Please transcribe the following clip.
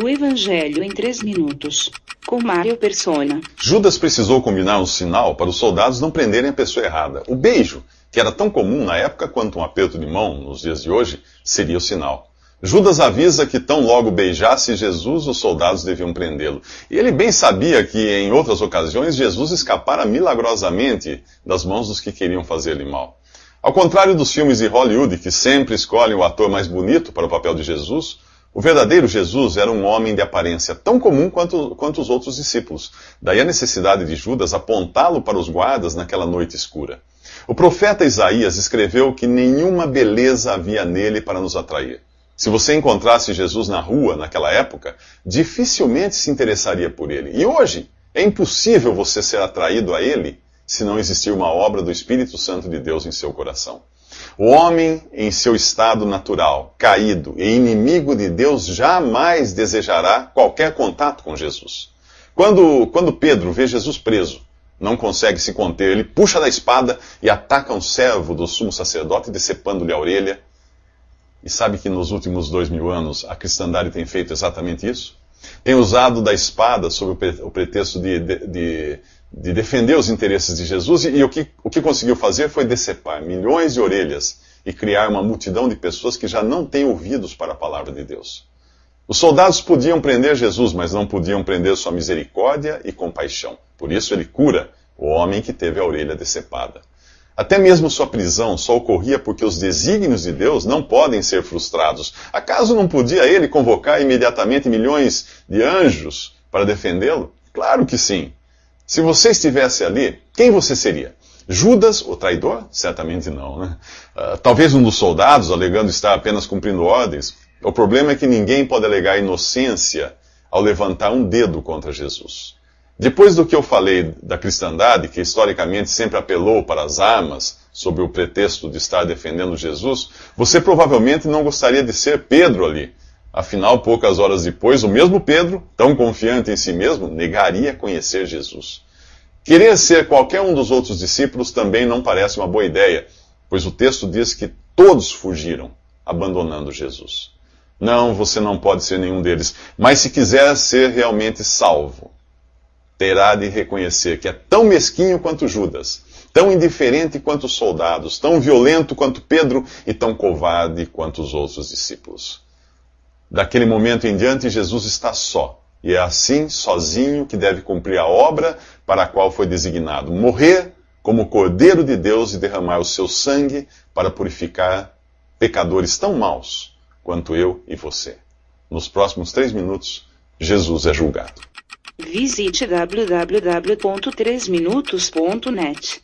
O Evangelho em 3 minutos, com Mário Persona. Judas precisou combinar um sinal para os soldados não prenderem a pessoa errada. O beijo, que era tão comum na época quanto um aperto de mão nos dias de hoje, seria o sinal. Judas avisa que tão logo beijasse Jesus, os soldados deviam prendê-lo. E ele bem sabia que, em outras ocasiões, Jesus escapara milagrosamente das mãos dos que queriam fazer-lhe mal. Ao contrário dos filmes de Hollywood, que sempre escolhem o ator mais bonito para o papel de Jesus, o verdadeiro Jesus era um homem de aparência tão comum quanto os outros discípulos. Daí a necessidade de Judas apontá-lo para os guardas naquela noite escura. O profeta Isaías escreveu que nenhuma beleza havia nele para nos atrair. Se você encontrasse Jesus na rua, naquela época, dificilmente se interessaria por ele. E hoje, é impossível você ser atraído a ele se não existir uma obra do Espírito Santo de Deus em seu coração. O homem, em seu estado natural, caído e inimigo de Deus, jamais desejará qualquer contato com Jesus. Quando Pedro vê Jesus preso, não consegue se conter, ele puxa da espada e ataca um servo do sumo sacerdote, decepando-lhe a orelha. E sabe que nos últimos 2000 anos a cristandade tem feito exatamente isso? Tem usado da espada sob o pretexto de defender os interesses de Jesus, e o que conseguiu fazer foi decepar milhões de orelhas e criar uma multidão de pessoas que já não têm ouvidos para a palavra de Deus. Os soldados podiam prender Jesus, mas não podiam prender sua misericórdia e compaixão. Por isso ele cura o homem que teve a orelha decepada. Até mesmo sua prisão só ocorria porque os desígnios de Deus não podem ser frustrados. Acaso não podia ele convocar imediatamente milhões de anjos para defendê-lo? Claro que sim. Se você estivesse ali, quem você seria? Judas, o traidor? Certamente não, né? Talvez um dos soldados, alegando estar apenas cumprindo ordens. O problema é que ninguém pode alegar inocência ao levantar um dedo contra Jesus. Depois do que eu falei da cristandade, que historicamente sempre apelou para as armas, sob o pretexto de estar defendendo Jesus, você provavelmente não gostaria de ser Pedro ali. Afinal, poucas horas depois, o mesmo Pedro, tão confiante em si mesmo, negaria conhecer Jesus. Querer ser qualquer um dos outros discípulos também não parece uma boa ideia, pois o texto diz que todos fugiram, abandonando Jesus. Não, você não pode ser nenhum deles, mas se quiser ser realmente salvo, terá de reconhecer que é tão mesquinho quanto Judas, tão indiferente quanto os soldados, tão violento quanto Pedro e tão covarde quanto os outros discípulos. Daquele momento em diante, Jesus está só, e é assim, sozinho, que deve cumprir a obra para a qual foi designado: morrer como Cordeiro de Deus e derramar o seu sangue para purificar pecadores tão maus quanto eu e você. Nos próximos 3 minutos, Jesus é julgado. Visite www.3minutos.net.